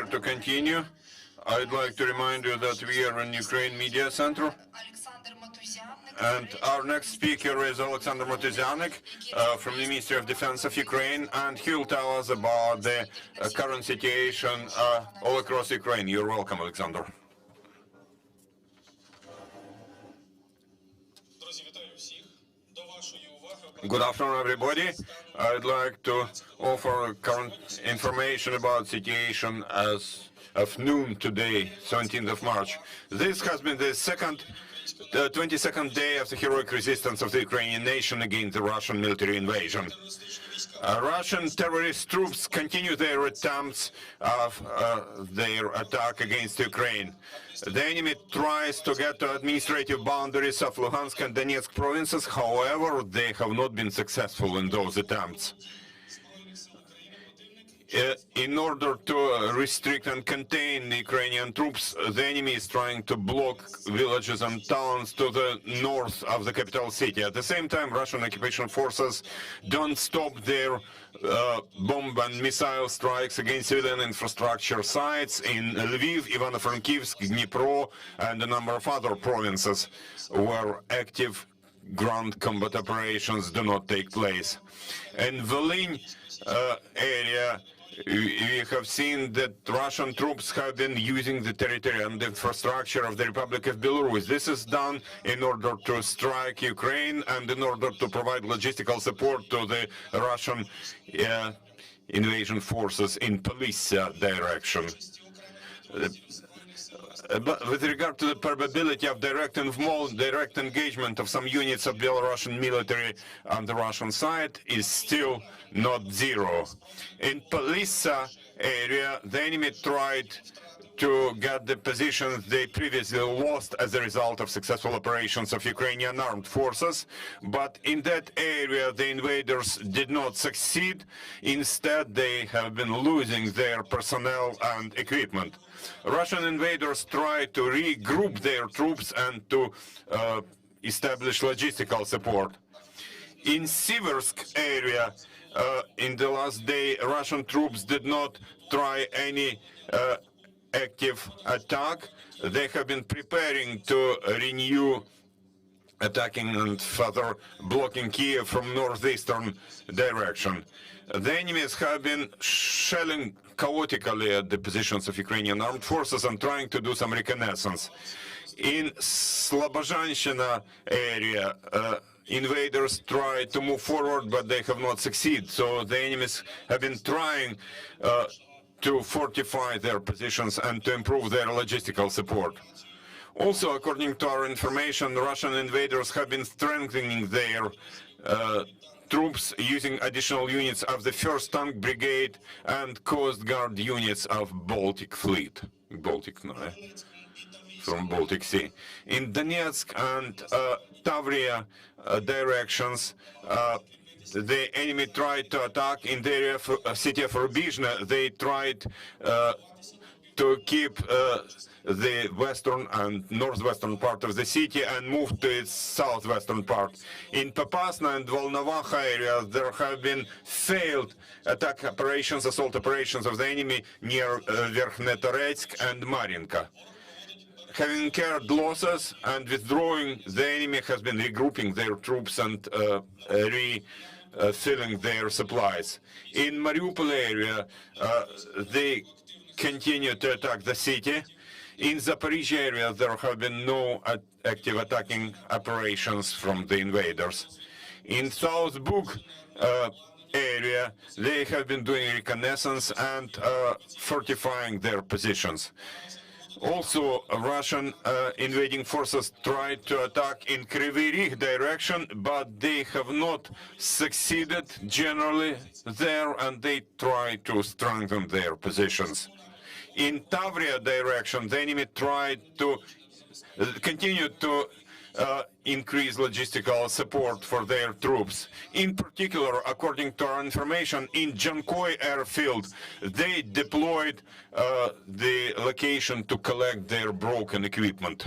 pleasure to continue. I'd like to remind you that we are in Ukraine Media Center. And our next speaker is Oleksandr Motuzyanyk from the Ministry of Defense of Ukraine, and he'll tell us about the current situation all across Ukraine. You're welcome, Oleksandr. Good afternoon, everybody. I'd like to offer current information about situation as of noon today, 17th of March. This has been the 22nd day of the heroic resistance of the Ukrainian nation against the Russian military invasion. Russian terrorist troops continue their attempts of their attack against Ukraine. The enemy tries to get to administrative boundaries of Luhansk and Donetsk provinces. However, they have not been successful in those attempts. In order to restrict and contain the Ukrainian troops, the enemy is trying to block villages and towns to the north of the capital city. At the same time, Russian occupation forces don't stop their bomb and missile strikes against civilian infrastructure sites in Lviv, Ivano-Frankivsk, Dnipro, and a number of other provinces where active ground combat operations do not take place. In Volyn area, we have seen that Russian troops have been using the territory and the infrastructure of the Republic of Belarus. This is done in order to strike Ukraine and in order to provide logistical support to the Russian invasion forces in Polissa direction. But with regard to the probability of direct engagement of some units of Belarusian military on the Russian side is still not zero. In Polissa area, the enemy tried to get the positions they previously lost as a result of successful operations of Ukrainian armed forces, but in that area the invaders did not succeed. Instead, they have been losing their personnel and equipment. Russian invaders tried to regroup their troops and to establish logistical support. In Siversk area, in the last day, Russian troops did not try any active attack. They have been preparing to renew attacking and further blocking Kyiv from northeastern direction. The enemies have been shelling chaotically at the positions of Ukrainian armed forces and trying to do some reconnaissance. In Slobozhanщina area, invaders tried to move forward, but they have not succeeded. So the enemies have been trying to fortify their positions and to improve their logistical support. Also, according to our information, Russian invaders have been strengthening their troops using additional units of the 1st Tank Brigade and Coast Guard units of Baltic Fleet, from Baltic Sea. In Donetsk and Tavria directions, the enemy tried to attack in the area of city of Rubizhne. They tried to keep the western and northwestern part of the city and move to its southwestern part. In Popasna and Volnovakha area, there have been failed attack operations, assault operations of the enemy near Verkhnetoretsk and Marinka. Having incurred losses and withdrawing, the enemy has been regrouping their troops and refilling their supplies. In Mariupol area, they continue to attack the city. In Zaporizhia area, there have been no active attacking operations from the invaders. In South Bug area, they have been doing reconnaissance and fortifying their positions. Also, Russian invading forces tried to attack in Kryvyi Rih direction, but they have not succeeded generally there, and they try to strengthen their positions. In Tavria direction, the enemy tried to continue to increase logistical support for their troops. In particular, according to our information, in Jankoy airfield, they deployed the location to collect their broken equipment.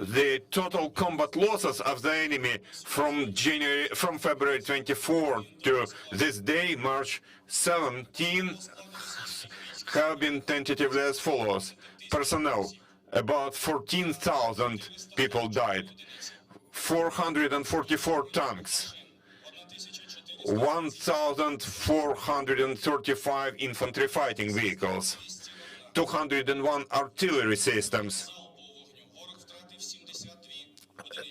The total combat losses of the enemy from February 24 to this day, March 17, have been tentatively as follows. Personnel, about 14,000 people died, 444 tanks, 1,435 infantry fighting vehicles, 201 artillery systems,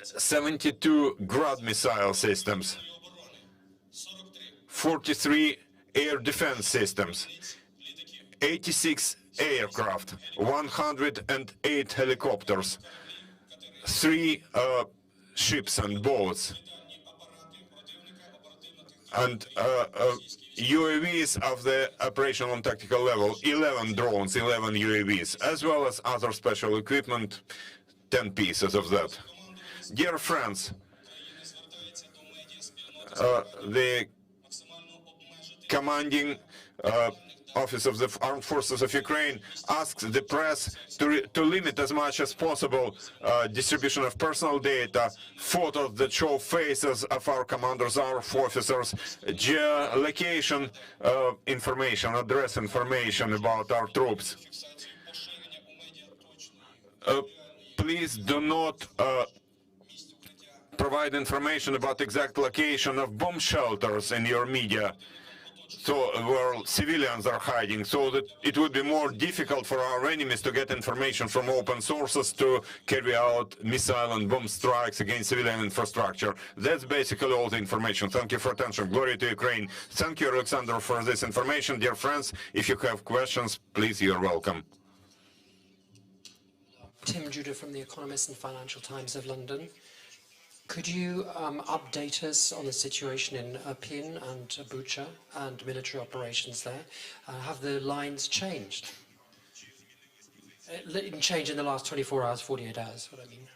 72 Grad missile systems, 43 air defense systems, 86 aircraft, 108 helicopters, 3 ships and boats, and UAVs of the operational and tactical level, 11 drones, 11 UAVs, as well as other special equipment, 10 pieces of that. Dear friends, the commanding office of the Armed Forces of Ukraine asks the press to limit as much as possible distribution of personal data, photos that show faces of our commanders, our officers, geolocation information, address information about our troops. Please do not provide information about exact location of bomb shelters in your media, so where civilians are hiding, so that it would be more difficult for our enemies to get information from open sources to carry out missile and bomb strikes against civilian infrastructure. That's basically all the information. Thank you for attention. Glory to Ukraine. Thank you, Oleksandr, for this information. Dear friends, if you have questions, please, you're welcome. Tim Judah from The Economist and Financial Times of London. Could you update us on the situation in Irpin and Bucha and military operations there? Have the lines changed? Change in the last 24 hours, 48 hours, what I mean.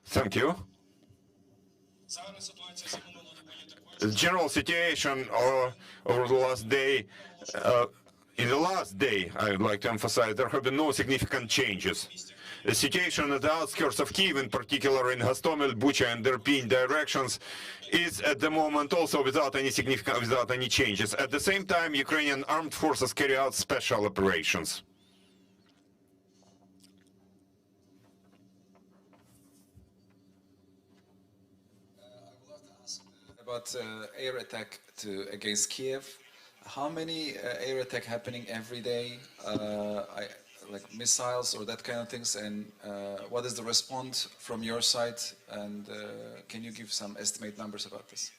Thank you. The general situation over the last day, in the last day, I would like to emphasize, there have been no significant changes. The situation at the outskirts of Kyiv, in particular in Hostomel, Bucha and Irpin directions, is at the moment also without any changes. At the same time, Ukrainian armed forces carry out special operations. About air attack against Kyiv. How many air attack happening every day, like missiles or that kind of things, and what is the response from your side, and can you give some estimate numbers about this?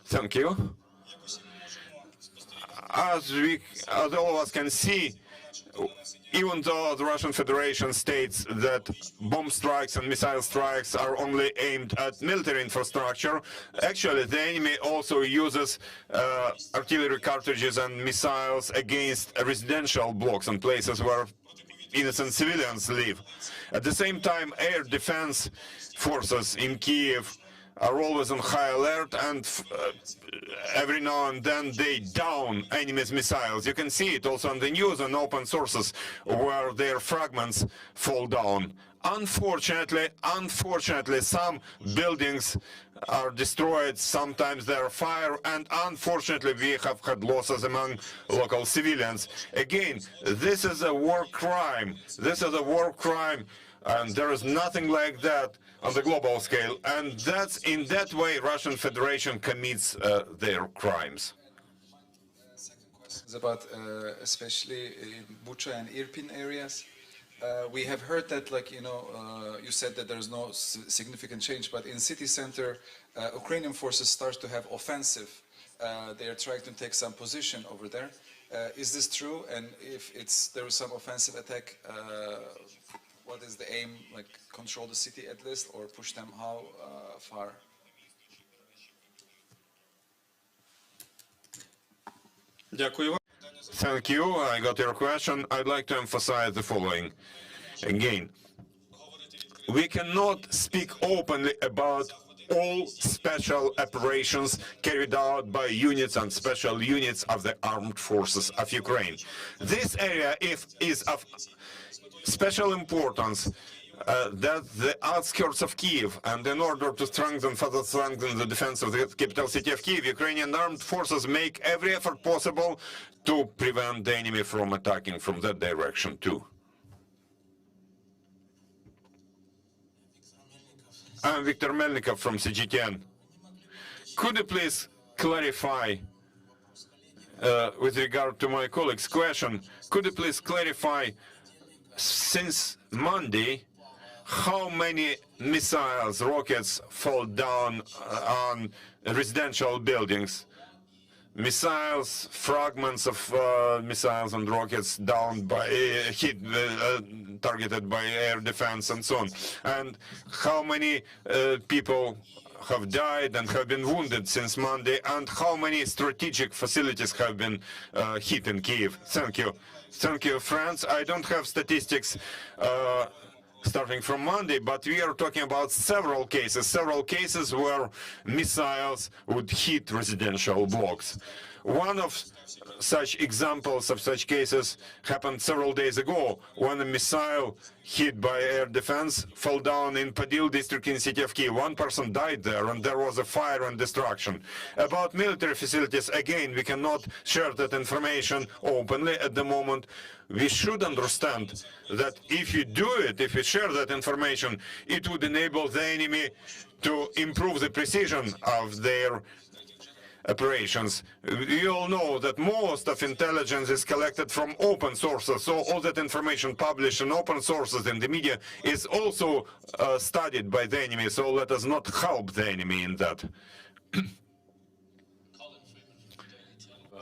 Thank you. As all of us can see, even though the Russian Federation states that bomb strikes and missile strikes are only aimed at military infrastructure, actually the enemy also uses artillery cartridges and missiles against residential blocks and places where innocent civilians live. At the same time, air defense forces in Kyiv are always on high alert, and every now and then they down enemy's missiles. You can see it also on the news and open sources where their fragments fall down. Unfortunately, some buildings are destroyed, sometimes they are fire, and unfortunately we have had losses among local civilians. Again, this is a war crime. This is a war crime, and there is nothing like that on the global scale, and that's in that way Russian Federation commits their crimes. Second question is about especially in Bucha and Irpin areas. We have heard that, like, you said that there's no significant change, but in city center, Ukrainian forces start to have offensive. They are trying to take some position over there. Is this true? And if there is some offensive attack, what is the aim? Like, control the city at least, or push them how far? Thank you. I got your question. I'd like to emphasize the following. Again, we cannot speak openly about all special operations carried out by units and special units of the armed forces of Ukraine. This area is of special importance that the outskirts of Kyiv, and in order to further strengthen the defense of the capital city of Kyiv, Ukrainian armed forces make every effort possible to prevent the enemy from attacking from that direction too. I'm Viktor Melnikov from CGTN. Could you please clarify, with regard to my colleague's question, could you please clarify, since Monday, how many missiles, rockets fall down on residential buildings? Missiles, fragments of missiles and rockets down by targeted by air defense and so on. And how many people have died and have been wounded since Monday, and how many strategic facilities have been hit in Kyiv? Thank you. Thank you, friends. I don't have statistics starting from Monday, but we are talking about several cases where missiles would hit residential blocks. One of such examples of such cases happened several days ago, when a missile hit by air defense fell down in Podil district in the city of Kyiv. One person died there, and there was a fire and destruction. About military facilities, again, we cannot share that information openly at the moment. We should understand that if you do it, if you share that information, it would enable the enemy to improve the precision of their operations. We all know that most of intelligence is collected from open sources, so all that information published in open sources in the media is also studied by the enemy, so let us not help the enemy in that.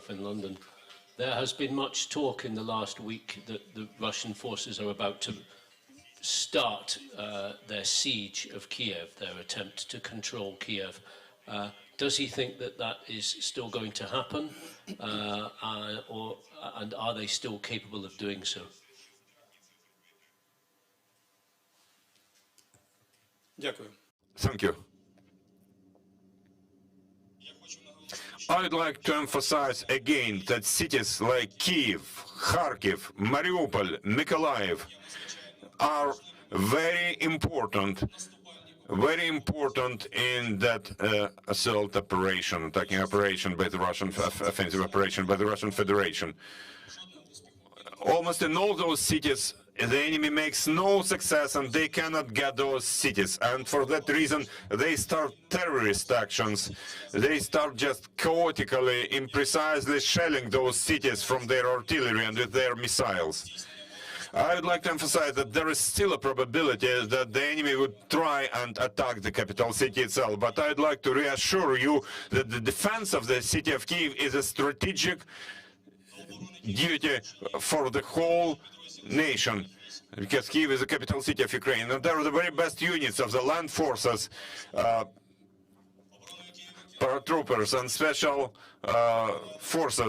In London, there has been much talk in the last week that the Russian forces are about to start their siege of Kyiv, their attempt to control Kyiv. Does he think that that is still going to happen, and are they still capable of doing so? Thank you. I'd like to emphasize again that cities like Kyiv, Kharkiv, Mariupol, Mykolaiv are very important in that assault operation, attacking operation by the Russian, offensive operation by the Russian Federation. Almost in all those cities, the enemy makes no success, and they cannot get those cities. And for that reason, they start terrorist actions. They start just chaotically, imprecisely shelling those cities from their artillery and with their missiles. I would like to emphasize that there is still a probability that the enemy would try and attack the capital city itself, but I'd like to reassure you that the defense of the city of Kyiv is a strategic duty for the whole nation, because Kyiv is the capital city of Ukraine, and they are the very best units of the land forces, paratroopers and special forces